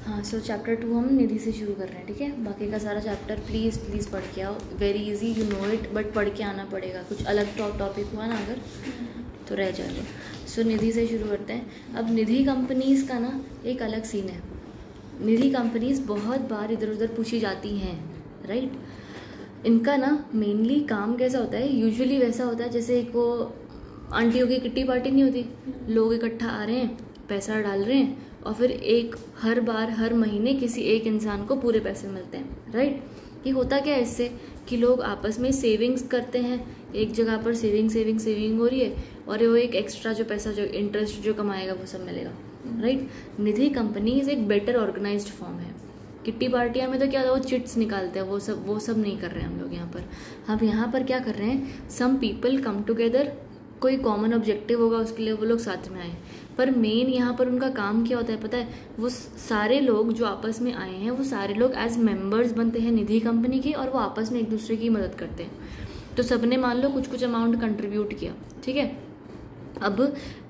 हाँ, सो चैप्टर 2 हम निधि से शुरू कर रहे हैं, ठीक है। बाकी का सारा चैप्टर प्लीज़ प्लीज़ पढ़ के आओ, very easy, you know it, but पढ़ के आना पड़ेगा। कुछ अलग टॉपिक हुआ ना अगर तो रह जाएगा। सो निधि से शुरू करते हैं। अब निधि कंपनीज़ का ना एक अलग सीन है। निधि कंपनीज़ बहुत बार इधर उधर पूछी जाती हैं, राइट। इनका ना मेनली काम कैसा होता है, यूजुअली वैसा होता है जैसे एक वो आंटियों की किट्टी पार्टी नहीं होती, लोग इकट्ठा आ रहे हैं, पैसा डाल रहे हैं और फिर हर बार हर महीने किसी एक इंसान को पूरे पैसे मिलते हैं, राइट। ये होता क्या है इससे कि लोग आपस में सेविंग्स करते हैं, एक जगह पर सेविंग हो रही है और वो एक एक्स्ट्रा जो पैसा जो इंटरेस्ट जो कमाएगा वो सब मिलेगा, राइट। निधि कंपनीज एक बेटर ऑर्गेनाइज्ड फॉर्म है। किट्टी पार्टियाँ में तो क्या वो चिट्स निकालते हैं, वो सब नहीं कर रहे हैं हम लोग यहाँ पर। हम यहाँ पर क्या कर रहे हैं, सम पीपल कम टुगेदर, कोई कॉमन ऑब्जेक्टिव होगा उसके लिए वो लोग साथ में आए। पर मेन यहाँ पर उनका काम क्या होता है पता है, वो सारे लोग जो आपस में आए हैं वो सारे लोग एज मेंबर्स बनते हैं निधि कंपनी के और वो आपस में एक दूसरे की मदद करते हैं। तो सबने मान लो कुछ अमाउंट कंट्रीब्यूट किया, ठीक है। अब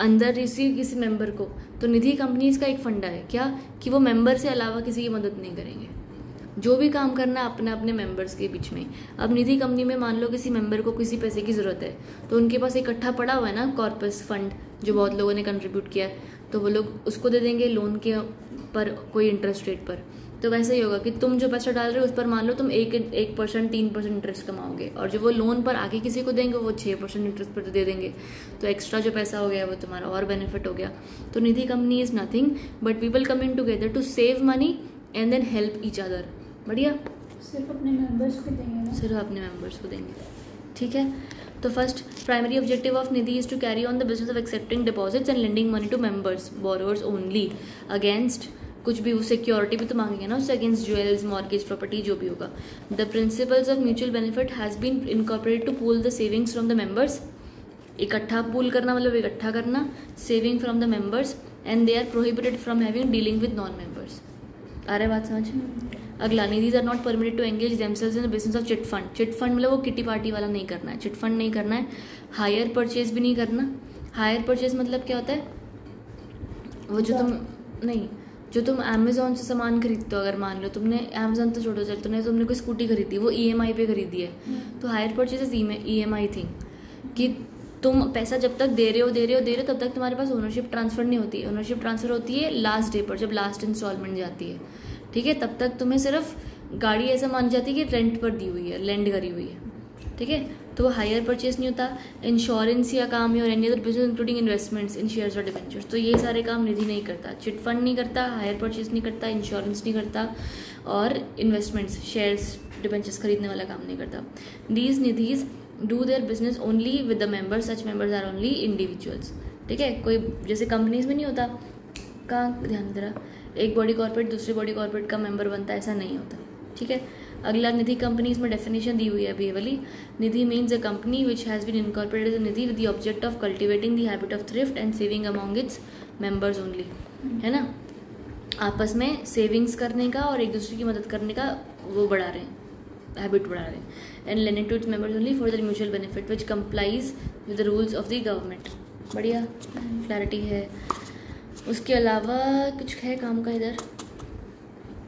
अंदर किसी मेंबर को, तो निधि कंपनीज का एक फंडा है क्या कि वो मेंबर से अलावा किसी की मदद नहीं करेंगे, जो भी काम करना है अपने अपने मेंबर्स के बीच में। अब निधि कंपनी में मान लो किसी मेंबर को किसी पैसे की ज़रूरत है तो उनके पास इकट्ठा पड़ा हुआ है ना कॉर्पस फंड जो बहुत लोगों ने कंट्रीब्यूट किया है, तो वो लोग उसको दे देंगे लोन के पर कोई इंटरेस्ट रेट पर। तो वैसे ही होगा कि तुम जो पैसा डाल रहे हो उस पर मान लो तुम 1% 3% इंटरेस्ट कमाओगे और जो वो लोन पर आगे किसी को देंगे वो 6% इंटरेस्ट पर दे देंगे। तो एक्स्ट्रा जो पैसा हो गया वो तुम्हारा और बेनिफिट हो गया। तो Nidhi company is nothing but people coming together to save money and then help each other. बढ़िया, सिर्फ अपने मेंबर्स को देंगे ना? सिर्फ अपने मेंबर्स को देंगे, ठीक है। तो first primary objective of Nidhi is to carry on the business of accepting deposits and lending money to members borrowers only against कुछ भी, वो सिक्योरिटी भी तो मांगेंगे ना उससे, अगेंस्ट ज्वेल्स मॉर्गेज प्रॉपर्टी जो भी होगा। The principles of mutual benefit has been incorporated to pool the savings from the members. इकट्ठा पूल करना मतलब इकट्ठा करना, saving from the members and they are prohibited from having dealing with non members. आ रहा है बात समझ? अगला, Nidhis are not permitted to engage themselves in the business of chit fund. Chit fund मतलब वो किटी पार्टी वाला नहीं करना है, चिट फंड नहीं करना है। हायर परचेज भी नहीं करना। हायर परचेज मतलब क्या होता है, वो जो तुम अमेजोन से सामान खरीदते हो, अगर मान लो तुमने अमेजोन तो छोड़ो चल, तुमने कोई स्कूटी खरीदी, वो EMI पे खरीदी है, तो hire purchase is EMI thing कि तुम पैसा जब तक दे रहे हो तब तक तुम्हारे पास ओनरशिप ट्रांसफर नहीं होती है। ओनरशिप ट्रांसफर होती है लास्ट डे पर, जब लास्ट इंस्टॉलमेंट जाती है, ठीक है। तब तक तुम्हें सिर्फ गाड़ी ऐसा मानी जाती है कि रेंट पर दी हुई है, लेंड करी हुई है, ठीक है। तो वो हायर परचेज नहीं होता। इंश्योरेंस या काम और any other business including investments in shares और डिबेंचर्स, तो ये सारे काम निधि नहीं करता। चिट फंड नहीं करता, हायर परचेज नहीं करता, इंश्योरेंस नहीं करता और इन्वेस्टमेंट्स शेयर्स डिबेंचर्स खरीदने वाला काम नहीं करता। These Nidhis do their business only with the members, such members are only individuals, ठीक है। कोई जैसे कंपनीज में नहीं होता, कहाँ ध्यान दे रहा, एक बॉडी कॉर्पोरेट दूसरी बॉडी कॉर्पोरेट का मेंबर बनता है, ऐसा नहीं होता, ठीक है। अगला, निधि कंपनीज में डेफिनेशन दी हुई है अभी वाली। Nidhi means a company which has been incorporated as a Nidhi with the object of cultivating the habit of thrift and saving among its members only, है ना। आपस में सेविंग्स करने का और एक दूसरे की मदद करने का वो बढ़ा रहे हैं, हैबिट बढ़ा रहे हैं। And lending to its members only for the mutual benefit which complies with the rules of the government. बढ़िया, क्लैरिटी है। उसके अलावा कुछ है काम का इधर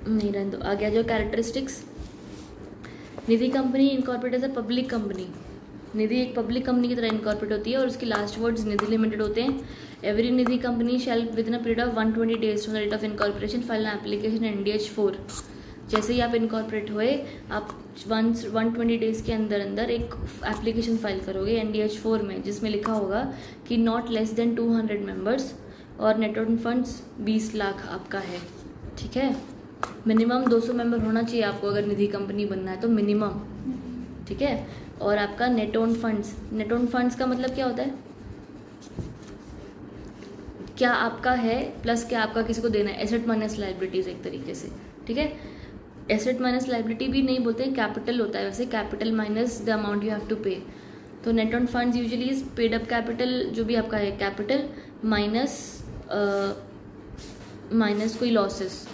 नहीं, रहने दो। आ गया जो characteristics. Nidhi company incorporate as a public company. Nidhi एक पब्लिक कंपनी की तरह इनकॉर्पोरेट होती है और उसके लास्ट वर्ड्स निधि लिमिटेड होते हैं। Every Nidhi company shall within a period of 120 days from the date of incorporation file an application NDH 4। जैसे ही आप इनकॉर्पोरेट हुए, आप 120 डेज़ के अंदर अंदर एक एप्लीकेशन फाइल करोगे NDH 4 में, जिसमें लिखा होगा कि नॉट लेस देन 200 मेंबर्स और नेट ऑन फंड्स 20 लाख आपका है, ठीक है। मिनिमम 200 मेंबर होना चाहिए आपको अगर निधि कंपनी बनना है तो, मिनिमम, ठीक है। और आपका नेट ऑन फंड्स का मतलब क्या होता है, क्या आपका है प्लस क्या आपका किसी को देना है। एसेट माइनस लाइबिलिटीज एक तरीके से, ठीक है। एसेट माइनस लाइबिलिटी भी नहीं बोलते हैं, कैपिटल होता है वैसे, capital minus the amount you have to pay. तो net on funds usually is paid up capital, जो भी आपका है कैपिटल माइनस कोई लॉसेस,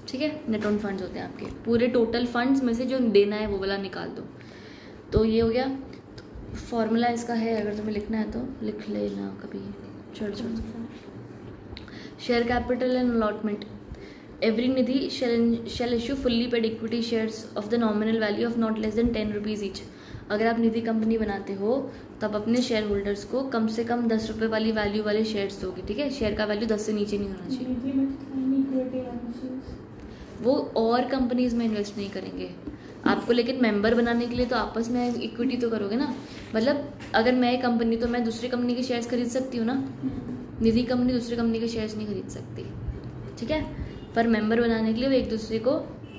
ठीक है। नेट ऑन फंड्स होते हैं आपके पूरे टोटल फंड्स में से जो देना है वो वाला निकाल दो। तो ये हो गया। फॉर्मूला इसका है, अगर तुम्हें लिखना है तो लिख लेना कभी, छोड़। Share capital and allotment. Every Nidhi shall issue fully paid equity shares of the nominal value of not less than 10 rupees each. अगर आप निधि कंपनी बनाते हो तब अपने शेयर होल्डर्स को कम से कम 10 रुपये वाली वैल्यू वाले शेयर्स दोगे, ठीक है। शेयर का वैल्यू 10 से नीचे नहीं होना चाहिए। वो और कंपनीज में इन्वेस्ट नहीं करेंगे आपको, लेकिन मेंबर बनाने के लिए तो आपस में इक्विटी तो करोगे ना। मतलब अगर मैं एक कंपनी तो मैं दूसरी कंपनी के शेयर्स खरीद सकती हूँ ना, निधि कंपनी दूसरी कंपनी के शेयर्स नहीं खरीद सकती, ठीक है। पर मेंबर बनाने के लिए वो एक दूसरे को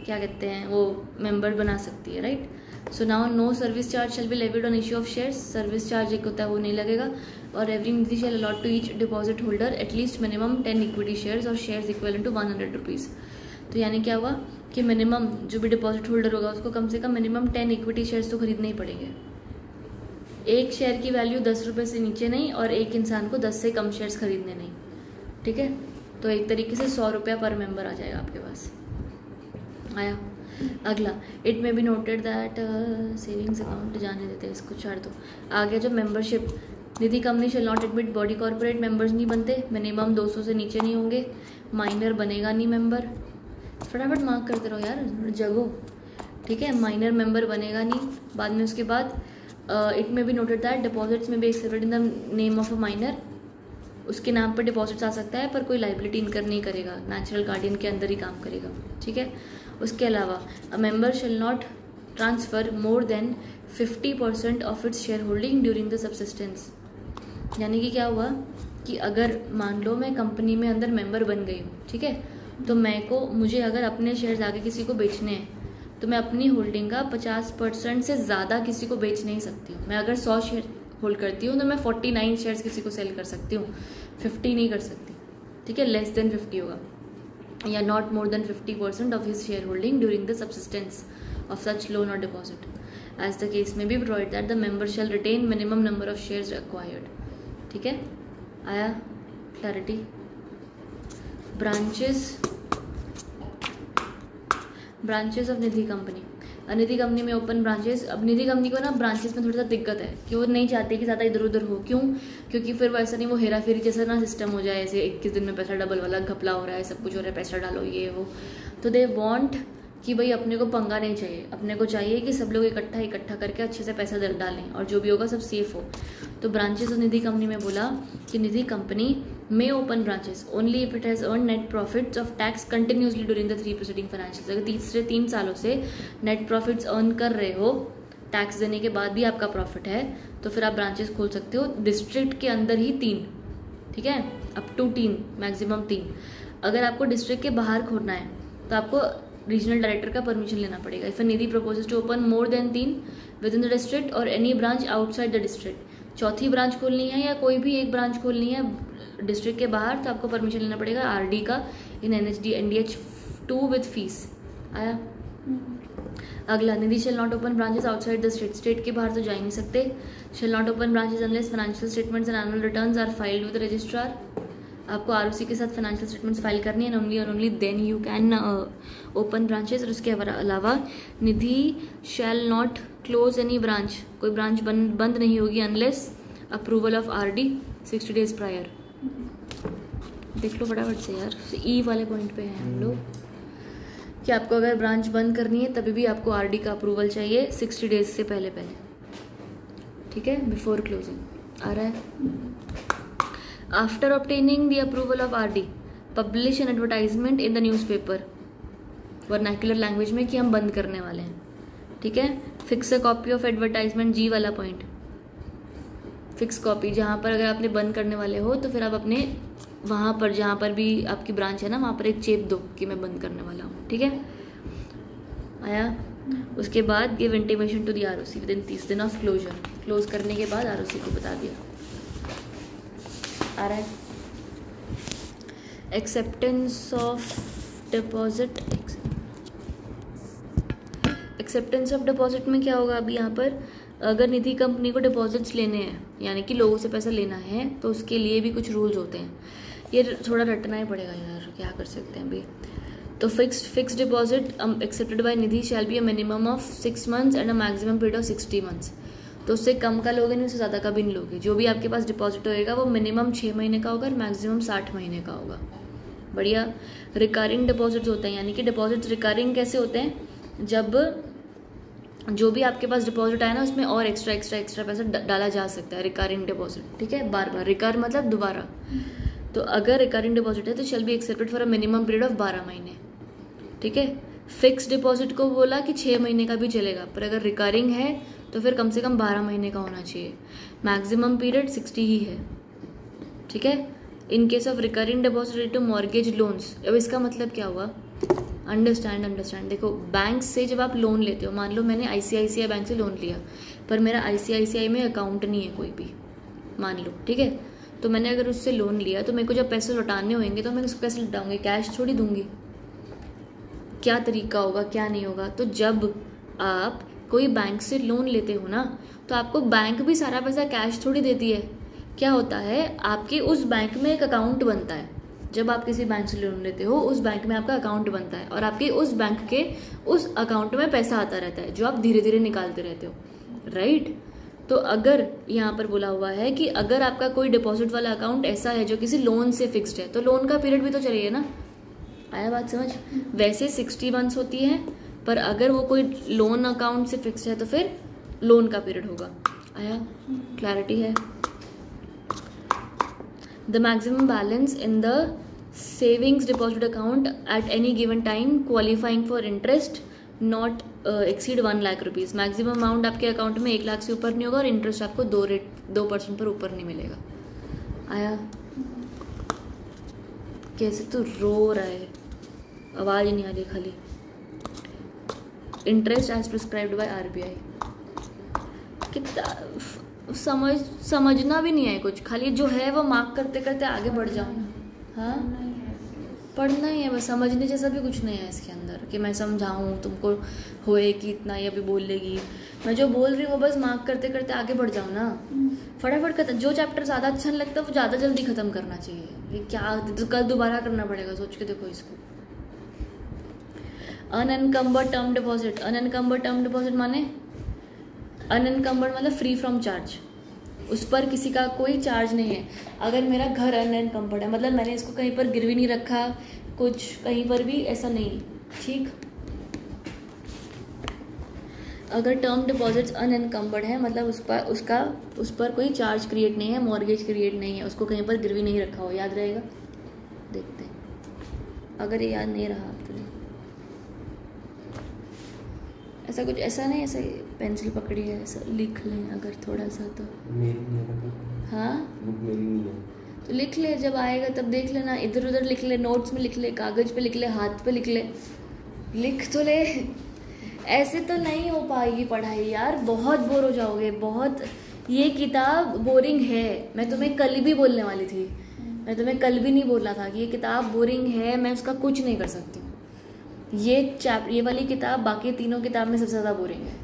क्या कहते हैं, वो मेंबर बना सकती है, right. So now no service charge shall be levied on issue of shares. Service charge एक होता है वो नहीं लगेगा। और every Nidhi shall allot to each deposit holder at least minimum 10 equity shares और शेयर्स इक्वल टू 100 रुपीज़। तो यानी क्या हुआ कि मिनिमम जो भी डिपॉजिट होल्डर होगा उसको कम से कम मिनिमम 10 इक्विटी शेयर्स तो खरीदने ही पड़ेंगे। एक शेयर की वैल्यू 10 रुपये से नीचे नहीं और एक इंसान को 10 से कम शेयर्स खरीदने नहीं, ठीक है। तो एक तरीके से 100 रुपया पर मेंबर आ जाएगा आपके पास। आया अगला, it may be noted that savings account जाने देते हैं इसको, छोड़ दो। आ गया जब membership, Nidhi company shall not admit body corporate members नहीं बनते, मिनिमम 200 से नीचे नहीं होंगे, माइनर बनेगा नहीं मेंबर। फटाफट मार्क करते रहो यार, जगो, ठीक है। माइनर मेंबर बनेगा नहीं। बाद में उसके बाद it may be noted that deposits may be accepted in the name of a minor. उसके नाम पर डिपॉजिट्स आ सकता है पर कोई लाइबिलिटी इनकर नहीं करेगा, नेचुरल गार्डियन के अंदर ही काम करेगा, ठीक है। उसके अलावा a member shall not transfer more than 50% of its share holding during the subsistence. यानी कि क्या हुआ कि अगर मान लो मैं कंपनी में अंदर मेंबर बन गई हूँ, ठीक है, तो मुझे अगर अपने शेयर्स आगे किसी को बेचने हैं तो मैं अपनी होल्डिंग का 50% से ज़्यादा किसी को बेच नहीं सकती हूँ। मैं अगर 100 शेयर होल्ड करती हूँ तो मैं 49 शेयर्स किसी को सेल कर सकती हूँ, 50 नहीं कर सकती, ठीक है। लेस देन 50 होगा, या not more than 50% of his share holding during the subsistence of such loan और डिपॉजिट, एज द केस में be provided that the member shall retain minimum number of shares acquired, ठीक है। आया clarity. Branches of Nidhi company. Nidhi company में open branches. अब Nidhi company को ना branches में थोड़ा सा दिक्कत है कि वो नहीं चाहते कि ज़्यादा इधर उधर हो। क्यों? क्योंकि फिर वो ऐसा नहीं, वो हेरा फेरी जैसा ना सिस्टम हो जाए, ऐसे 21 दिन में पैसा डबल वाला घपला हो रहा है, सब कुछ हो रहा है, पैसा डालो ये वो। तो दे वांट कि भाई अपने को पंगा नहीं चाहिए, अपने को चाहिए कि सब लोग इकट्ठा करके अच्छे से पैसा डालें और जो भी होगा सब सेफ हो। तो ब्रांचेस ऑफ निधि कंपनी में बोला कि निधि कंपनी में open branches only if it has earn net profits of tax continuously during the 3 preceding financial. अगर तीसरे 3 सालों से नेट प्रॉफिट्स अर्न कर रहे हो, टैक्स देने के बाद भी आपका प्रॉफिट है, तो फिर आप ब्रांचेस खोल सकते हो डिस्ट्रिक्ट के अंदर ही 3, ठीक है, अप टू 3, मैक्सिमम 3। अगर आपको डिस्ट्रिक्ट के बाहर खोलना है तो आपको रीजनल डायरेक्टर का परमिशन लेना पड़ेगा। If Nidhi proposes to open more than 3 within the district और any branch outside the district, चौथी ब्रांच खोलनी है या कोई भी एक ब्रांच खोलनी है डिस्ट्रिक्ट के बाहर, तो आपको परमिशन लेना पड़ेगा आरडी का इन एनएचडी एनडीएच 2 विद फीस। आया अगला, Nidhi shall not open branches outside the state. State के बाहर तो जा ही नहीं सकते। Shall not open branches unless financial statements and annual returns are filed with registrar. आपको आरओसी के साथ फाइनेंशियल स्टेटमेंट्स फाइल करनी है, only then you can open branches. और उसके अलावा Nidhi shall not close any branch, कोई ब्रांच बंद नहीं होगी unless approval of RD 60 days prior. देख लो फटाफट से यार, ई वाले पॉइंट पे हैं हम लोग कि आपको अगर ब्रांच बंद करनी है तभी भी आपको आरडी का अप्रूवल चाहिए 60 डेज से पहले, ठीक है, बिफोर क्लोजिंग। आ रहा है। After obtaining the approval of RD publish an advertisement in the newspaper vernacular language में कि हम बंद करने वाले हैं, ठीक है। Fix a copy of advertisement, G वाला पॉइंट, फिक्स कॉपी, जहाँ पर अगर आपने बंद करने वाले हो तो फिर आप अपने वहाँ पर जहाँ पर भी आपकी ब्रांच है ना वहाँ पर एक चेप दो कि मैं बंद करने वाला हूँ, ठीक है। आया। उसके बाद give intimation to the ROC within 30 दिन ऑफ क्लोजर। क्लोज करने के बाद आरओसी को बता दिया। आ रहा है। Acceptance of deposit. Acceptance of deposit में क्या होगा अभी यहाँ पर, अगर निधि कंपनी को डिपॉजिट्स लेने हैं यानी कि लोगों से पैसा लेना है तो उसके लिए भी कुछ रूल्स होते हैं। ये थोड़ा रटना ही पड़ेगा यार, क्या कर सकते हैं अभी। तो fix deposit accepted by Nidhi shall be a minimum of 6 months and a maximum period of 60 months. तो उससे कम का लोगे नहीं, उससे ज़्यादा का भी नहीं लोगे। जो भी आपके पास डिपॉजिट होएगा वो मिनिमम 6 महीने का होगा और मैक्सिमम 60 महीने का होगा। बढ़िया। रिकरिंग डिपॉजिट्स होते हैं, यानी कि डिपॉजिट्स रिकरिंग कैसे होते हैं, जब जो भी आपके पास डिपॉजिट आया ना उसमें और एक्स्ट्रा पैसा डाला जा सकता है, रिकरिंग डिपॉजिट, ठीक है। बार बार, रिकर मतलब दोबारा। तो अगर रिकरिंग डिपॉजिट है तो shall be accepted for a minimum period of 12 महीने, ठीक है। फिक्स डिपॉजिट को बोला कि 6 महीने का भी चलेगा, पर अगर रिकरिंग है तो फिर कम से कम 12 महीने का होना चाहिए। मैक्सिमम पीरियड 60 ही है, ठीक है। In case of recurring deposit to mortgage loans, अब इसका मतलब क्या हुआ, अंडरस्टैंड। देखो, बैंक से जब आप लोन लेते हो, मान लो मैंने ICICI बैंक से लोन लिया, पर मेरा ICICI में अकाउंट नहीं है कोई भी, मान लो, ठीक है। तो मैंने अगर उससे लोन लिया तो मेरे को जब पैसे लौटाने होंगे तो मैं उसको कैसे लौटाऊंगी, कैश थोड़ी दूंगी। क्या तरीका होगा, क्या नहीं होगा। तो जब आप कोई बैंक से लोन लेते हो ना, तो आपको बैंक भी सारा पैसा कैश थोड़ी देती है। क्या होता है, आपके उस बैंक में एक अकाउंट बनता है। जब आप किसी बैंक से लोन लेते हो, उस बैंक में आपका अकाउंट बनता है और आपके उस बैंक के उस अकाउंट में पैसा आता रहता है, जो आप धीरे धीरे निकालते रहते हो, राइट। तो अगर यहाँ पर बोला हुआ है कि अगर आपका कोई डिपॉजिट वाला अकाउंट ऐसा है जो किसी लोन से फिक्स्ड है, तो लोन का पीरियड भी तो चाहिए ना। आया बात समझ। वैसे 60 मंथ्स होती है, पर अगर वो कोई लोन अकाउंट से फिक्स्ड है तो फिर लोन का पीरियड होगा। आया, क्लैरिटी है। The maximum balance in the savings deposit account at any given time qualifying for interest not exceed 1 lakh rupees. Maximum amount आपके अकाउंट में 1 लाख से ऊपर नहीं होगा और इंटरेस्ट आपको 2% पर ऊपर नहीं मिलेगा। आया, कैसे तो रो रहा है, आवाज़ ही नहीं आ रही खाली। Interest as prescribed by RBI। कितना समझना भी नहीं है कुछ, खाली जो है वो मार्क करते करते आगे बढ़ जाओ ना। हाँ, पढ़ना ही है बस, समझने जैसा भी कुछ नहीं है इसके अंदर कि मैं समझाऊँ तुमको होए कि इतना ही अभी बोल लेगी। मैं जो बोल रही हूँ वो बस मार्क करते करते आगे बढ़ जाओ ना, फटाफट खत्म। जो चैप्टर ज़्यादा अच्छा नहीं लगता वो ज़्यादा जल्दी ख़त्म करना चाहिए। ये क्या तो कल दोबारा करना पड़ेगा, सोच के देखो इसको। Unencumbered term deposit. Unencumbered term deposit माने, अनएनकम्बर्ड मतलब फ्री फ्रॉम चार्ज, उस पर किसी का कोई चार्ज नहीं है। अगर मेरा घर अनएनकम्बर्ड है, मतलब मैंने इसको कहीं पर गिरवी नहीं रखा, कुछ कहीं पर भी ऐसा नहीं, ठीक। अगर टर्म डिपॉजिट्स अनएनकम्बर्ड है मतलब उस पर कोई चार्ज क्रिएट नहीं है, मॉर्गेज क्रिएट नहीं है, उसको कहीं पर गिरवी नहीं रखा हो। याद रहेगा, देखते हैं। अगर ये याद नहीं रहा तो ऐसा कुछ, ऐसा नहीं, ऐसा पेंसिल पकड़ी है, ऐसा लिख लें अगर थोड़ा सा तो। हाँ, तो लिख ले, जब आएगा तब देख लेना। इधर उधर लिख ले, नोट्स में लिख ले, कागज पे लिख ले, हाथ पे लिख ले, लिख तो ले। ऐसे तो नहीं हो पाएगी पढ़ाई यार, बहुत बोर हो जाओगे बहुत। ये किताब बोरिंग है, मैं तुम्हें कल भी बोलने वाली थी, मैं तुम्हें कल भी नहीं बोलना था कि ये किताब बोरिंग है, मैं उसका कुछ नहीं कर सकती। ये वाली किताब बाकी तीनों किताब में सबसे ज़्यादा बोरिंग है।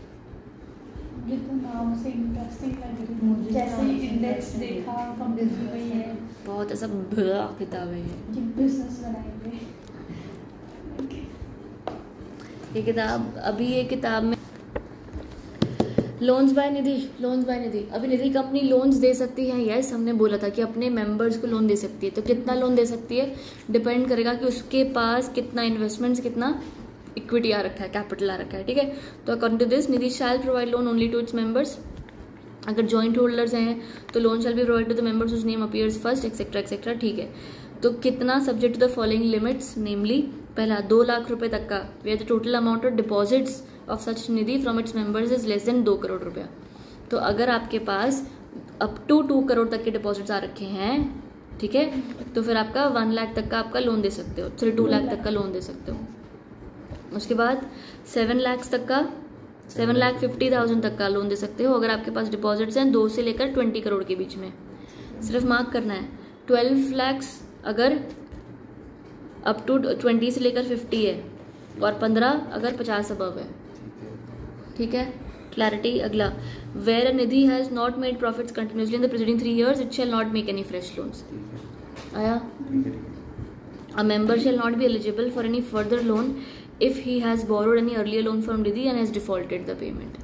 ये तो नाम से इंटरेस्टिंग लग रही है मुझे, जैसे इंडेक्स देखा कंपनी में है, बहुत ऐसा बुरा किताब है ये बिजनेस बनाएंगे ये किताब। अभी ये किताब में लोन्स बाय निधि, अभी निधि कंपनी लोन्स दे सकती है। यस, हमने बोला था कि अपने मेंबर्स को लोन दे सकती है। तो कितना लोन दे सकती है डिपेंड करेगा कि उसके पास कितना इन्वेस्टमेंट्स, कितना इक्विटी आ रखा है, कैपिटल आ रखा है, ठीक है। तो according to this, Nidhi shall provide loan only to its members. अगर जॉइंट होल्डर्स हैं तो loan shall be provide to the members whose name appears first, etcetera, ठीक है। तो कितना, subject to the following limits, namely पहला 2 लाख रुपए तक का, where the total amount of deposits of such Nidhi from its members is less than 2 crore रुपया। तो अगर आपके पास अप टू 2 करोड़ तक के डिपॉजिट्स आ रखे हैं, ठीक है, तो फिर आपका 1 लाख तक का आपका लोन दे सकते हो, फिर 2 लाख तक का लोन दे सकते हो। उसके बाद 7 लाख तक का, 7,50,000 तक का लोन दे सकते हो अगर आपके पास डिपॉजिट्स हैं 2 से लेकर 20 करोड़ के बीच में। सिर्फ मार्क करना है। 12 लाख अगर अप टू 20 से लेकर 50 है, और 15 अगर 50 अबव है, ठीक है। क्लैरिटी। अगला, where a Nidhi has not made profits continuously in the preceding 3 years it shall not make any fresh loans. आया। A member shall not be eligible for any further loan if he has borrowed any earlier loan from Nidhi and has defaulted the payment.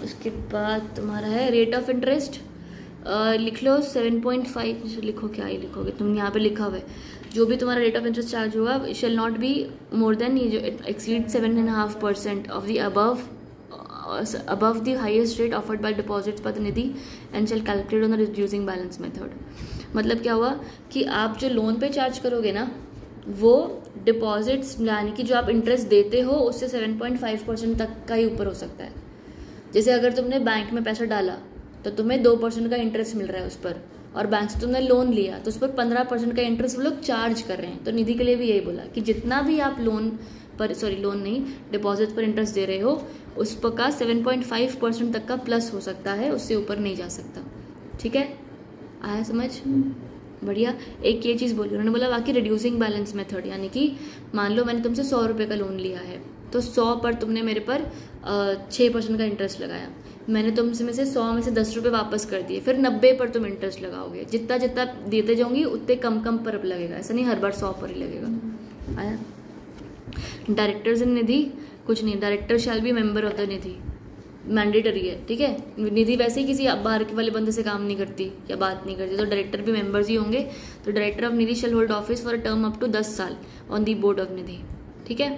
उसके बाद तुम्हारा है rate of interest. लिख लो 7.5 लिखो, क्या ही लिखोगे तुम, यहाँ पे लिखा हुआ है जो भी तुम्हारा रेट ऑफ इंटरेस्ट चार्ज होगा shall not be more than ये जो exceed 7.5% of the above the highest rate offered by deposits by the Nidhi and shall calculate on the reducing balance method। मतलब क्या हुआ कि आप जो लोन पे चार्ज करोगे ना वो डिपॉजिट्स यानी कि जो आप इंटरेस्ट देते हो उससे 7.5% तक का ही ऊपर हो सकता है। जैसे अगर तुमने बैंक में पैसा डाला तो तुम्हें 2% का इंटरेस्ट मिल रहा है उस पर, और बैंक से तुमने लोन लिया तो उस पर 15% का इंटरेस्ट वो लोग चार्ज कर रहे हैं। तो निधि के लिए भी यही बोला कि जितना भी आप लोन नहीं डिपॉजिट पर इंटरेस्ट दे रहे हो उस पर का 7.5% तक का प्लस हो सकता है, उससे ऊपर नहीं जा सकता। ठीक है, आया समझ? बढ़िया। एक ये चीज़ बोली उन्होंने, बोला बाकी रिड्यूसिंग बैलेंस मेथड, यानी कि मान लो मैंने तुमसे 100 रुपये का लोन लिया है तो 100 पर तुमने मेरे पर 6% का इंटरेस्ट लगाया, मैंने तुमसे में से 100 में से 10 रुपये वापस कर दिए, फिर 90 पर तुम इंटरेस्ट लगाओगे। जितना जितना देते जाओगी उतने कम कम पर लगेगा, ऐसा नहीं हर बार 100 पर ही लगेगा। आया? डायरेक्टर्स इन निधि कुछ नहीं, director shall be member of the Nidhi, mandatory है। ठीक है, निधि वैसे ही किसी बाहर वाले बंदे से काम नहीं करती या बात नहीं करती, तो डायरेक्टर भी मेंबर्स ही होंगे। तो director of Nidhi shall hold office for a term up to 10 साल on the board of Nidhi. ठीक है,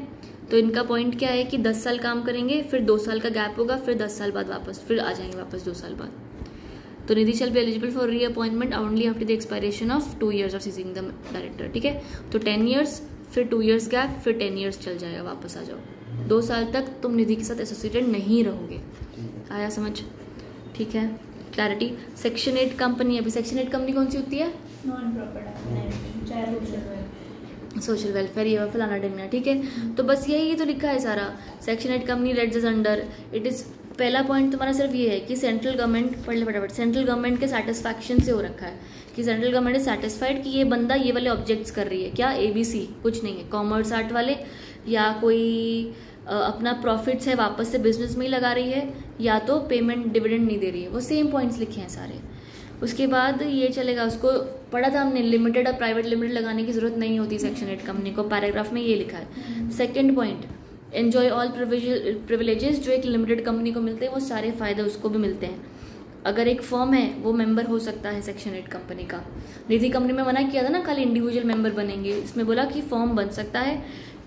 तो इनका पॉइंट क्या है कि 10 साल काम करेंगे, फिर 2 साल का गैप होगा, फिर 10 साल बाद वापस फिर आ जाएंगे वापस 2 साल बाद। तो Nidhi shall be eligible for reappointment only after the expiration of 2 years of ceasing the director. ठीक है, तो 10 years, फिर 2 years गैप, फिर 10 years चल जाएगा, वापस आ जाओ। 2 साल तक तुम निधि के साथ एसोसिएटेड नहीं रहोगे। आया समझ? ठीक है, क्लैरिटी। सेक्शन 8 कंपनी, अभी सेक्शन 8 कंपनी कौन सी होती है? नॉन प्रॉफिट सोशल वेलफेयर, ये फलाना ढंगना। ठीक है, तो बस यही तो लिखा है सारा। Section 8 company reads under it is. पहला पॉइंट तुम्हारा सिर्फ ये है कि सेंट्रल गवर्नमेंट, पढ़ ले फटाफट, सेंट्रल गवर्नमेंट के सेटिस्फैक्शन से हो रखा है कि सेंट्रल गवर्नमेंट इज सेटिस्फाइड कि ये बंदा ये वाले ऑब्जेक्ट्स कर रही है। क्या? ABC कुछ नहीं है, कॉमर्स आर्ट वाले, या कोई अपना प्रॉफिट्स है वापस से बिजनेस में ही लगा रही है, या तो पेमेंट डिविडेंड नहीं दे रही है। वो सेम पॉइंट्स लिखे हैं सारे। उसके बाद ये चलेगा, उसको पढ़ा था हमने, लिमिटेड और प्राइवेट लिमिटेड लगाने की जरूरत नहीं होती सेक्शन 8 कंपनी को, पैराग्राफ में ये लिखा है। Second point, enjoy all privileges जो एक लिमिटेड कंपनी को मिलते हैं वो सारे फायदे उसको भी मिलते हैं। अगर एक फर्म है वो मेंबर हो सकता है सेक्शन 8 कंपनी का। निधि कंपनी में मना किया था ना खाली इंडिविजुअल मेंबर बनेंगे, इसमें बोला कि फर्म बन सकता है।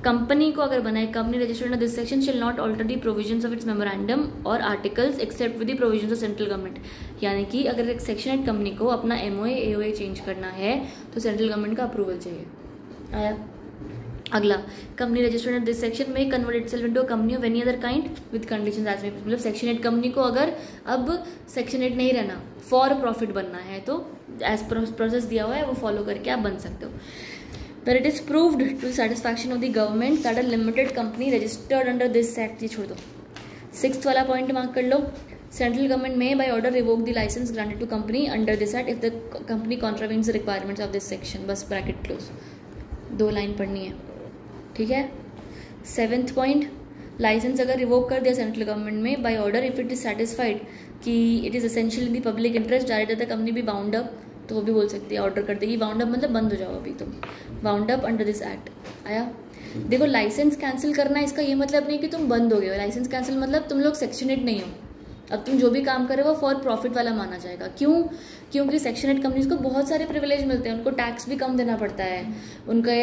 कंपनी को अगर बनाए, company registered this section shall not alter the provisions of its memorandum और articles except with the provisions of central government. यानी कि अगर एक सेक्शन 8 कंपनी को अपना MOA AOA चेंज करना है तो सेंट्रल गवर्नमेंट का अप्रूवल चाहिए। आया? अगला, कंपनी रजिस्टर्ड दिस सेक्शन में convert itself into a company of any other kind with conditions as may. मतलब सेक्शन 8 कंपनी को अगर अब सेक्शन 8 नहीं रहना, फॉर प्रॉफिट बनना है तो एज प्रोसेस दिया हुआ है वो फॉलो करके आप बन सकते हो। That it is proved to the satisfaction of the government that a limited company registered under this act, ये छोड़ दो। 6th वाला पॉइंट मार्क कर लो, central government may by order revoke the license granted to company under this act if the company contravenes the requirements of this section. बस bracket close, 2 line पढ़नी है। ठीक है, 7th पॉइंट, लाइसेंस अगर revoke कर दिया central government may by order if it is satisfied कि it is essential in the public interest direct the company be bound up, तो वो भी बोल सकती है, ऑर्डर कर देगी। बाउंड अप मतलब बंद हो जाओ अभी तुम, bound up under this act. आया? देखो, लाइसेंस कैंसिल करना इसका ये मतलब नहीं कि तुम बंद हो गए हो। लाइसेंस कैंसिल मतलब तुम लोग सेक्शन 8 नहीं हो, अब तुम जो भी काम करे वो फॉर प्रॉफिट वाला माना जाएगा। क्यों? क्योंकि सेक्शन 8 कंपनीज को बहुत सारे प्रिविलेज मिलते हैं, उनको टैक्स भी कम देना पड़ता है, उनके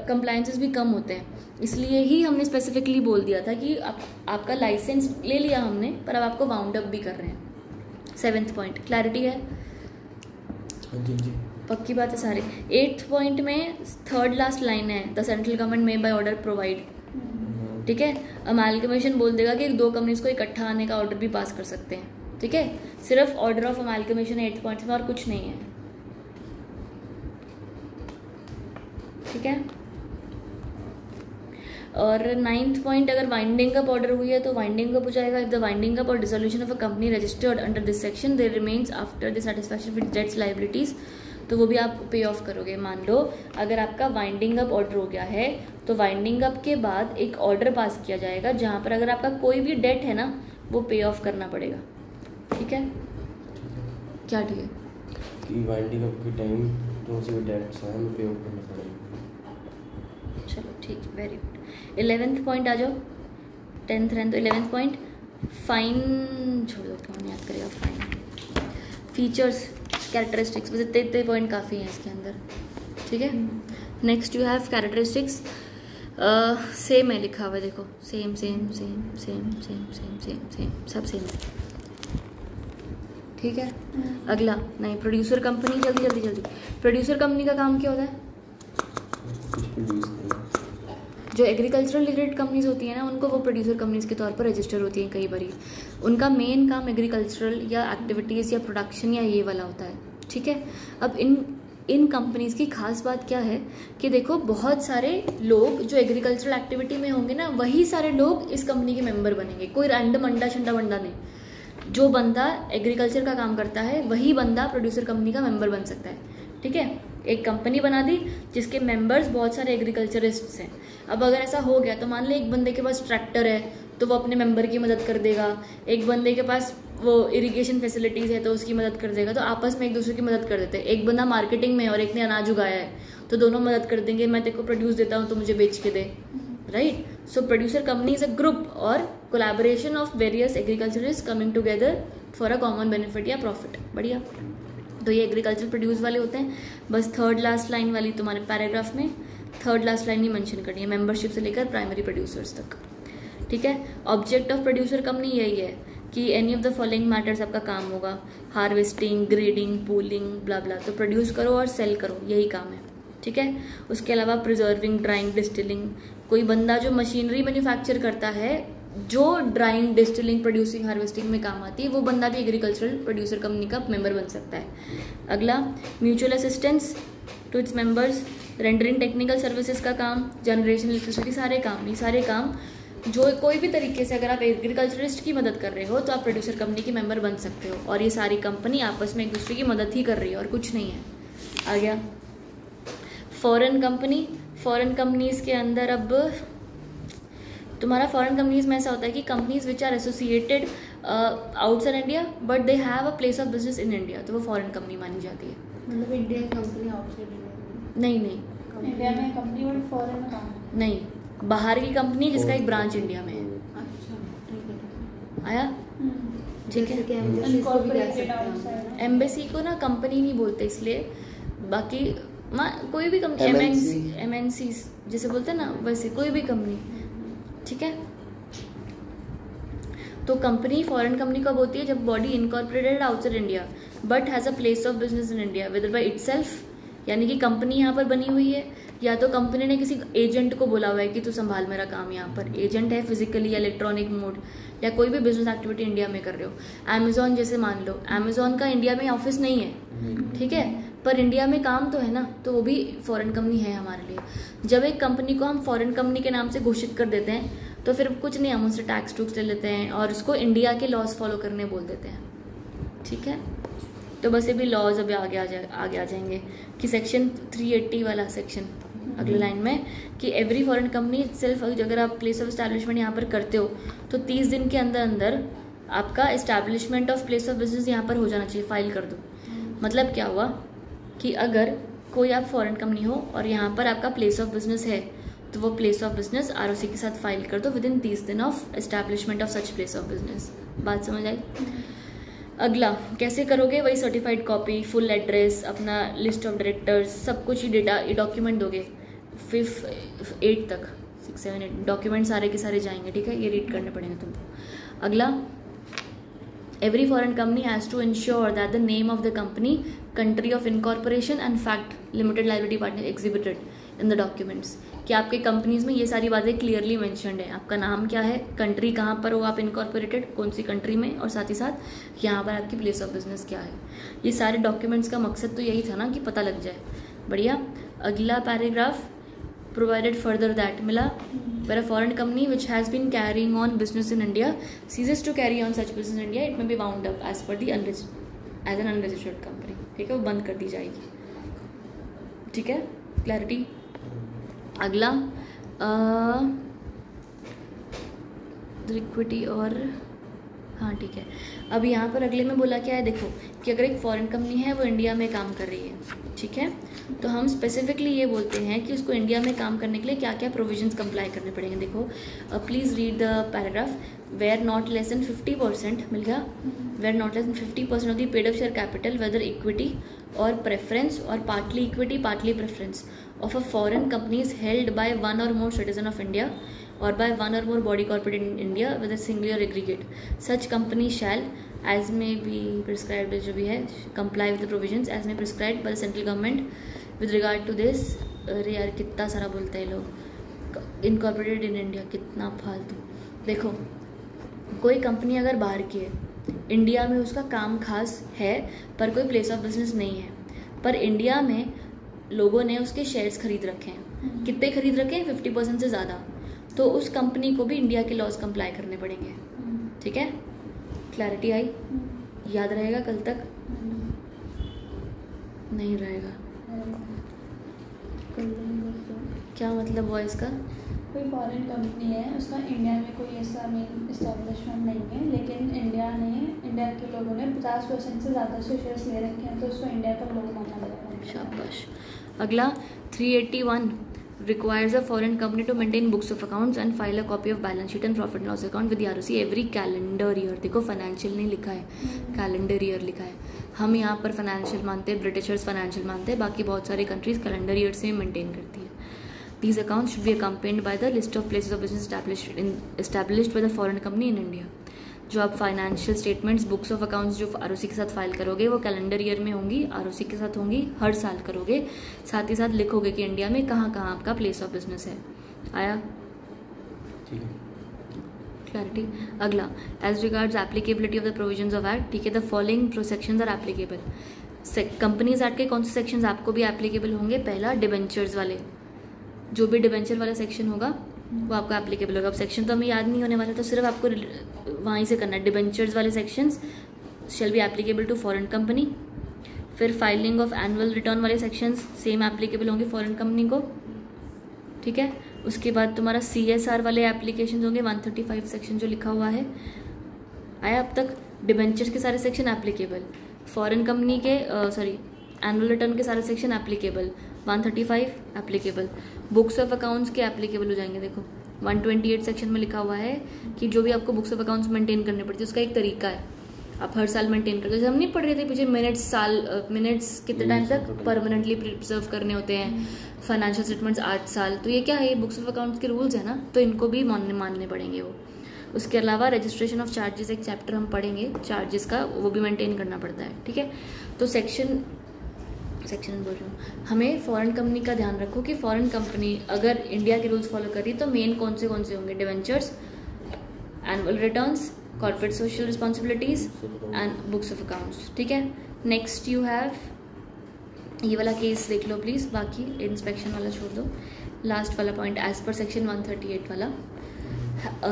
कंप्लायंसेस भी कम होते हैं। इसलिए ही हमने स्पेसिफिकली बोल दिया था कि आपका लाइसेंस ले लिया हमने, पर अब आपको बाउंड अप भी कर रहे हैं। 7th पॉइंट, क्लैरिटी है? जी पक्की बात है सारे। 8th पॉइंट में 3rd लास्ट लाइन है, the central government may by order provide. ठीक है, अमालगमेशन बोल देगा कि 2 कंपनीज को इकट्ठा आने का ऑर्डर भी पास कर सकते हैं। ठीक है, सिर्फ order of amalgamation 8th point में, और कुछ नहीं है। ठीक है, और 9th पॉइंट, अगर वाइंडिंग अप ऑर्डर हुई है तो वाइंडिंग अप हो जाएगा। इफ द वाइंडिंग अप और dissolution of a company registered under this section there remains after the satisfaction of debts liabilities, तो वो भी आप पे ऑफ करोगे। मान लो अगर आपका वाइंडिंग अप ऑर्डर हो गया है तो वाइंडिंग अप के बाद एक ऑर्डर पास किया जाएगा जहाँ पर अगर आपका कोई भी डेट है ना वो पे ऑफ करना पड़ेगा। ठीक है, क्या ठीक है कि वाइंडिंग अप के टाइम जो से डेट्स हैं पे ऑफ करना पड़ेगा। चलो ठीक है, वेरी गुड। 11th पॉइंट आ जाओ, 10th रहने तो 11th पॉइंट, फाइन छोड़ दो, कौन याद करेगा फाइन। फीचर्स कैरेक्टरिस्टिक्स, बस इतने पॉइंट काफ़ी हैं इसके अंदर, ठीक है। Next you have characteristics, same है लिखा हुआ है, देखो same same same same same same same same सब सेम है, ठीक है। अगला नहीं, प्रोड्यूसर कंपनी, जल्दी जल्दी जल्दी। प्रोड्यूसर कंपनी का काम क्या होता है? जो एग्रीकल्चरल रिलेटेड कंपनीज होती हैं ना, उनको वो प्रोड्यूसर कंपनीज के तौर पर रजिस्टर होती हैं कई बारी। उनका मेन काम एग्रीकल्चरल या एक्टिविटीज़ या प्रोडक्शन या ये वाला होता है, ठीक है। अब इन कंपनीज़ की खास बात क्या है कि देखो बहुत सारे लोग जो एग्रीकल्चरल एक्टिविटी में होंगे ना, वही सारे लोग इस कंपनी के मेंबर बनेंगे। कोई रैंडम अंडा शंडा बंडा नहीं, जो बंदा एग्रीकल्चर का काम करता है वही बंदा प्रोड्यूसर कंपनी का मेंबर बन सकता है, ठीक है। एक कंपनी बना दी जिसके मेंबर्स बहुत सारे एग्रीकल्चरिस्ट्स हैं। अब अगर ऐसा हो गया तो मान ले एक बंदे के पास ट्रैक्टर है तो वो अपने मेंबर की मदद कर देगा, एक बंदे के पास वो इरिगेशन फैसिलिटीज़ है तो उसकी मदद कर देगा, तो आपस में एक दूसरे की मदद कर देते हैं। एक बंदा मार्केटिंग में और एक ने अनाज उगाया है तो दोनों मदद कर देंगे, मैं तेरे को प्रोड्यूस देता हूँ तो मुझे बेच के दे, right. So producer company is a group और collaboration of various agriculturist coming together for a common benefit या प्रॉफिट। बढ़िया, तो ये एग्रीकल्चर प्रोड्यूस वाले होते हैं। बस थर्ड लास्ट लाइन वाली तुम्हारे पैराग्राफ में थर्ड लास्ट लाइन ही मेंशन करनी है, मेंबरशिप से लेकर प्राइमरी प्रोड्यूसर्स तक, ठीक है। ऑब्जेक्ट ऑफ प्रोड्यूसर कंपनी यही है कि any of the following matters आपका काम होगा, हार्वेस्टिंग, ग्रेडिंग, पूलिंग, ब्ला ब्ला। तो प्रोड्यूस करो और सेल करो, यही काम है, ठीक है। उसके अलावा प्रिजर्विंग, ड्राइंग, डिस्टिलिंग। कोई बंदा जो मशीनरी मैन्युफैक्चर करता है जो ड्राइंग, डिस्टिलिंग, प्रोड्यूसिंग, हार्वेस्टिंग में काम आती है, वो बंदा भी एग्रीकल्चरल प्रोड्यूसर कंपनी का मेंबर बन सकता है। अगला mutual assistance to its members, rendering technical services का काम, जनरेशन, इलेक्ट्रिसिटी, सारे काम, ये सारे काम जो कोई भी तरीके से अगर आप एग्रीकल्चरिस्ट की मदद कर रहे हो तो आप प्रोड्यूसर कंपनी की मेंबर बन सकते हो। और ये सारी कंपनी आपस में एक दूसरे की मदद ही कर रही है और कुछ नहीं है। आ गया फॉरेन कंपनी। फॉरेन कंपनीज के अंदर अब तुम्हारा फॉरेन कंपनीज में ऐसा होता है कि companies which are associated outside India but they have a place of business in India, तो वो फॉरेन कंपनी मानी जाती है। मतलब इंडिया की कंपनी आउटसाइड इंडिया नहीं, इंडिया में कंपनी बट फॉरेन का नहीं, बाहर की कंपनी जिसका एक ब्रांच इंडिया में है। अच्छा, ठीक है। आया, ठीक है। इनकॉर्पोरेटेड आउटसाइड एम्बेसी को ना कंपनी नहीं बोलते इसलिए, बाकी कोई भी कंपनी MNC जैसे बोलते हैं ना, वैसे कोई भी कंपनी, ठीक है। तो कंपनी फॉरेन कंपनी कब होती है? जब body incorporated outside India but has a place of business in India whether by itself, यानी कि कंपनी यहाँ पर बनी हुई है या तो कंपनी ने किसी एजेंट को बोला हुआ है कि तू संभाल मेरा काम। यहाँ पर एजेंट है फिजिकली या इलेक्ट्रॉनिक मोड, या कोई भी बिजनेस एक्टिविटी इंडिया में कर रहे हो। अमेजोन जैसे मान लो, अमेजोन का इंडिया में ऑफिस नहीं है, ठीक है, पर इंडिया में काम तो है ना, तो वो भी फॉरेन कंपनी है हमारे लिए। जब एक कंपनी को हम फॉरेन कंपनी के नाम से घोषित कर देते हैं तो फिर कुछ नहीं, हम उससे टैक्स टूक्स ले लेते हैं और उसको इंडिया के लॉज फॉलो करने बोल देते हैं, ठीक है। तो बस ये भी लॉज अभी आगे आ जाएंगे कि सेक्शन 380 वाला सेक्शन अगले लाइन में कि एवरी फॉरेन कंपनी सेल्फ, अगर आप प्लेस ऑफ एस्टैब्लिशमेंट यहाँ पर करते हो तो 30 दिन के अंदर अंदर आपका establishment of place of business यहाँ पर हो जाना चाहिए, फाइल कर दो। मतलब क्या हुआ कि अगर कोई आप फॉरेन कंपनी हो और यहाँ पर आपका प्लेस ऑफ बिजनेस है तो वो प्लेस ऑफ बिजनेस ROC के साथ फाइल कर दो विद इन 30 दिन of establishment of such place of business. बात समझ आई? अगला कैसे करोगे? वही सर्टिफाइड कॉपी, फुल एड्रेस, अपना लिस्ट ऑफ डायरेक्टर्स, सब कुछ ही डेटा, ये डॉक्यूमेंट दोगे 8 तक, 6, 7, 8 डॉक्यूमेंट सारे के सारे जाएंगे, ठीक है। ये रीड करने पड़ेंगे तुमको। अगला every foreign company has to ensure that the name of the company, country of incorporation and fact limited liability partner exhibited in the documents, कि आपके कंपनीज में ये सारी बातें क्लियरली मेंशन्ड है। आपका नाम क्या है, कंट्री कहाँ पर हो आप इनकॉर्पोरेटेड, कौन सी कंट्री में, और साथ ही साथ यहाँ पर आपकी प्लेस ऑफ बिजनेस क्या है। ये सारे डॉक्यूमेंट्स का मकसद तो यही था ना कि पता लग जाए। बढ़िया। अगला पैराग्राफ, provided further that मिला, where a foreign company which has been carrying on business in India ceases to carry on such business in India, it may be wound up as per the as an unregistered company, ठीक है, वो बंद कर दी जाएगी, ठीक है। Clarity. अगला equity और हाँ ठीक है। अब यहाँ पर अगले में बोला क्या है, देखो कि अगर एक फॉरेन कंपनी है वो इंडिया में काम कर रही है, ठीक है, तो हम स्पेसिफिकली ये बोलते हैं कि उसको इंडिया में काम करने के लिए क्या क्या प्रोविजंस कंप्लाई करने पड़ेंगे। देखो please read the paragraph. Where not less than 50%, मिल गया, where not less than 50% of the paid up share capital whether equity or preference or partly equity partly preference of a foreign company is held by one or more citizen of India or by one or more body corporate in India whether single or aggregate, such company shall as may be prescribed, जो भी है, comply with the provisions as may prescribed by the central government with regard to this। अरे यार कितना सारा बोलते हैं लोग, incorporated in India, कितना फालतू। देखो कोई कंपनी अगर बाहर की है, इंडिया में उसका काम खास है पर कोई प्लेस ऑफ बिजनेस नहीं है, पर इंडिया में लोगों ने उसके शेयर्स खरीद रखे हैं, कितने खरीद रखे हैं, 50% से ज़्यादा, तो उस कंपनी को भी इंडिया के लॉज कंप्लाई करने पड़ेंगे, ठीक है। क्लैरिटी आई? याद रहेगा कल तक? नहीं रहेगा। क्या मतलब हुआ इसका? कोई फॉरेन कंपनी है, उसका इंडिया में कोई ऐसा मेन इस्टेब्लिशमेंट नहीं है, लेकिन इंडिया के लोगों ने 50% से ज़्यादा से शेयर्स ले रखे हैं, तो उसको इंडिया का लोग माना जाएगा। शाबाश। अगला 381 requires a foreign company to maintain books of accounts and file a copy of balance sheet and profit and loss account with the ROC every calendar year। देखो फाइनेंशियल नहीं लिखा है, कैलेंडर ईयर लिखा है। हम यहाँ पर फाइनेंशियल मानते हैं, ब्रिटिशर्स फाइनेंशियल मानते हैं, बाकी बहुत सारी कंट्रीज कैलेंडर ईयर से मेंटेन करती है। These accounts should be accompanied by the list of places of business established by the foreign company in India। जो आप financial statements, books of accounts जो आरओसी के साथ फाइल करोगे वो कैलेंडर ईयर में होंगी, आरओसी के साथ होंगी, हर साल करोगे, साथ ही साथ लिखोगे कि इंडिया में कहाँ कहाँ आपका प्लेस ऑफ बिजनेस है। आया? ठीक है। क्लैरिटी। अगला, as regards applicability of the provisions of act, ठीक है, the following sections are applicable. Companies act के कौन से सेक्शंस आपको भी एप्लीकेबल होंगे? पहला डिबेंचर्स वाले, जो भी डिबेंचर वाला सेक्शन होगा वो आपका एप्लीकेबल होगा। अब सेक्शन तो हमें याद नहीं होने वाला, तो सिर्फ आपको वहीं से करना है। डिबेंचर्स वाले sections shall be applicable to foreign company. फिर फाइलिंग ऑफ एनुअल रिटर्न वाले सेक्शंस सेम एप्लीकेबल होंगे फॉरेन कंपनी को, ठीक है। उसके बाद तुम्हारा CSR वाले एप्लीकेशन होंगे, 135 सेक्शन जो लिखा हुआ है। आया अब तक? डिबेंचर्स के सारे सेक्शन एप्लीकेबल, फॉरेन कंपनी के एनुअल रिटर्न के सारे section applicable, 135 applicable, books of accounts के एप्लीकेबल हो जाएंगे। देखो 128 सेक्शन में लिखा हुआ है कि जो भी आपको बुक्स ऑफ अकाउंट्स मेंटेन करने पड़ती है उसका एक तरीका है, आप हर साल मेंटेन करते हो। जैसे हम नहीं पढ़ रहे थे पीछे मिनट्स कितने टाइम तक परमानेंटली प्रिजर्व करने होते हैं, फाइनेंशियल स्टेटमेंट्स 8 साल, तो ये क्या है, बुक्स ऑफ अकाउंट्स के रूल्स है ना, तो इनको भी मानने पड़ेंगे वो। उसके अलावा रजिस्ट्रेशन ऑफ चार्जेस एक चैप्टर हम पढ़ेंगे चार्जेस का, वो भी मेंटेन करना पड़ता है, ठीक है। तो सेक्शन बोल रही हूँ, हमें फॉरेन कंपनी का ध्यान रखो कि फॉरेन कंपनी अगर इंडिया के रूल्स फॉलो कर रही तो मेन कौन से होंगे? Debentures, annual returns, corporate social responsibilities and books of accounts, ठीक है। नेक्स्ट यू हैव ये वाला केस देख लो प्लीज, बाकी इंस्पेक्शन वाला छोड़ दो। लास्ट वाला पॉइंट, एज पर सेक्शन 138 वाला,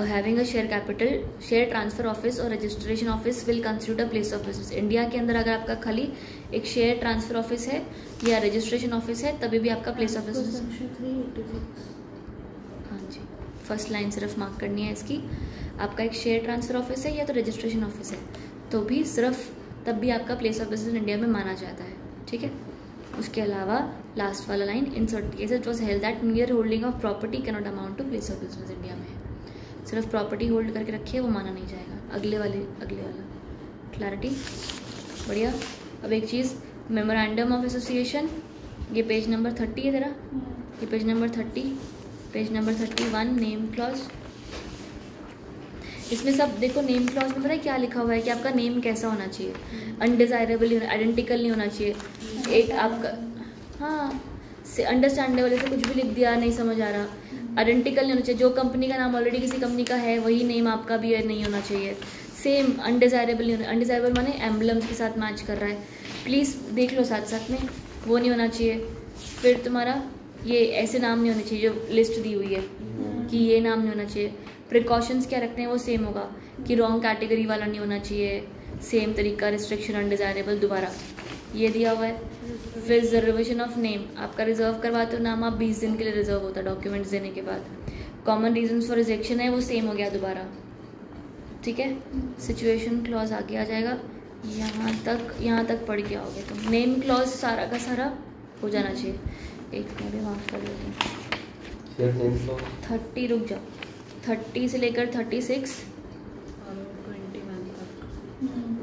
having a share capital, share transfer office और registration office will constitute a place of business. India के अंदर अगर आपका खाली एक शेयर ट्रांसफर ऑफिस है या रजिस्ट्रेशन ऑफिस है तभी भी आपका प्लेस ऑफ बिजनेस। हाँ जी, फर्स्ट लाइन सिर्फ मार्क करनी है इसकी। आपका एक शेयर ट्रांसफर ऑफिस है या तो रजिस्ट्रेशन ऑफिस है तो भी सिर्फ तब भी आपका प्लेस ऑफ बिजनेस इंडिया में माना जाता है, ठीक है। उसके अलावा लास्ट वाला line, in certain cases it was held that mere holding of property can not amount to place of business. India में सिर्फ प्रॉपर्टी होल्ड करके रखिए वो माना नहीं जाएगा। अगले वाला क्लैरिटी, बढ़िया। अब एक चीज़, मेमोरेंडम ऑफ एसोसिएशन, ये पेज नंबर 30 है तेरा, ये page number 30, page number 31, name clause. इसमें सब देखो, नेम क्लॉज में पता है क्या लिखा हुआ है कि आपका नेम कैसा होना चाहिए, अनडिजायरेबल, आइडेंटिकल नहीं होना चाहिए। एक आपका, हाँ, से अंडरस्टैंडेबल, ऐसे कुछ भी लिख दिया नहीं समझ आ रहा, आइडेंटिकल नहीं होना चाहिए। जो कंपनी का नाम ऑलरेडी किसी कंपनी का है वही नेम आपका भी नहीं होना चाहिए। सेम अनडिजायरेबल नहीं होना, अनडिजायरेबल माने एम्बलम्स के साथ मैच कर रहा है, प्लीज़ देख लो साथ साथ में, वो नहीं होना चाहिए। फिर तुम्हारा ये ऐसे नाम नहीं होने चाहिए जो लिस्ट दी हुई है कि ये नाम नहीं होना चाहिए। प्रिकॉशंस क्या रखते हैं वो सेम होगा कि रॉन्ग कैटेगरी वाला नहीं होना चाहिए, सेम तरीका, रिस्ट्रिक्शन अनडिजायरेबल दोबारा ये दिया हुआ है। फिर रिजर्वेशन ऑफ नेम, आपका रिजर्व करवाते हो नाम आप 20 दिन के लिए रिजर्व होता है डॉक्यूमेंट्स देने के बाद। कॉमन रीजन फॉर रिजेक्शन है वो सेम हो गया दोबारा, ठीक है। सिचुएशन क्लॉज आगे आ जाएगा, यहाँ तक पढ़ के आओगे तुम। नेम क्लॉज सारा का सारा हो जाना चाहिए। एक मैं भी मार्क कर देती हूँ। 30 रुक जाओ, 30 से लेकर 36 और 21 तक।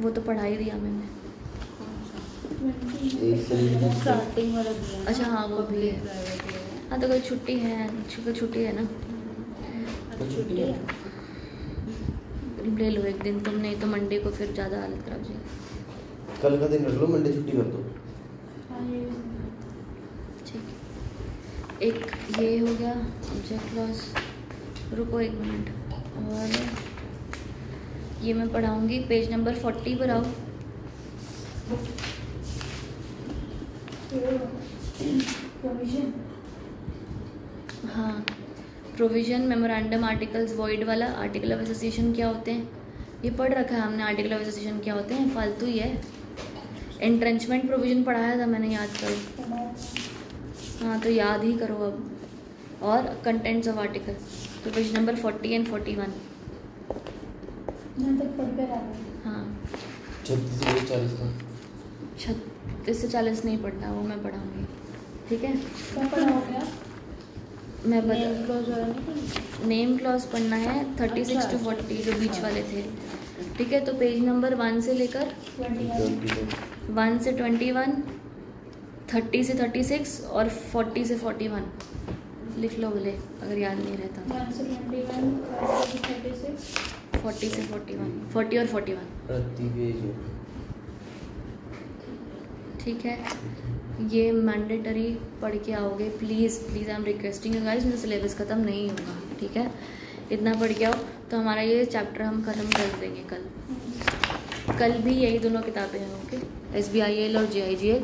वो तो पढ़ा ही दिया मैंने। स्टार्टिंग वाला दिया। अच्छा हाँ वो भी है। प्राइवेट है। हाँ तो कोई छुट्टी है, छुट्टी है ना, छुट्टी है। ले लो एक दिन तुम, नहीं तो मंडे को फिर ज़्यादा हालत खराब हो जाएगी। कल का दिन रख लो, मंडे छुट्टी कर दो। ठीक है, एक ये हो गया ऑब्जेक्ट क्लॉज। रुको एक मिनट, और ये मैं पढ़ाऊँगी। पेज नंबर 40 पर आओ। प्रोविजन, हाँ, प्रोविजन, मेमोरेंडम, आर्टिकल्स, वॉइड वाला, आर्टिकल ऑफ एसोसिएशन क्या होते हैं ये पढ़ रखा है हमने। आर्टिकल ऑफ एसोसिएशन क्या होते हैं, फालतू ही है। एंट्रेंचमेंट प्रोविजन पढ़ाया था मैंने, याद करो। हाँ तो याद ही करो अब। और कंटेंट्स ऑफ आर्टिकल, तो पेज नंबर 40 एंड 41। यहाँ तक पढ़ कर आ गए। हाँ 36 से 40 का 36 से 40 नहीं पढ़ना, वो मैं पढ़ाऊँगी। ठीक है, क्या पढ़ा हो गया? मैं नेम बता। क्लॉज वाला नहीं पढ़ना? नेम क्लॉज पढ़ना है 36 to 40 जो बीच वाले थे। ठीक है, तो पेज नंबर 1 से लेकर 1 से 21, 30 से 36 और 40 से 41 लिख लो बोले, अगर याद नहीं रहता। 1 से 21, 30 से 36, 40 से 41, 40 और 41। प्रति पेज हो। ठीक है, ये मैंडेटरी पढ़ के आओगे please please. I am requesting you guys, मेरा सिलेबस ख़त्म नहीं होगा। ठीक है, इतना पढ़ के आओ तो हमारा ये चैप्टर हम ख़त्म कर देंगे कल। कल भी यही दोनों किताबें हैं। ओके, SBIL और JIGL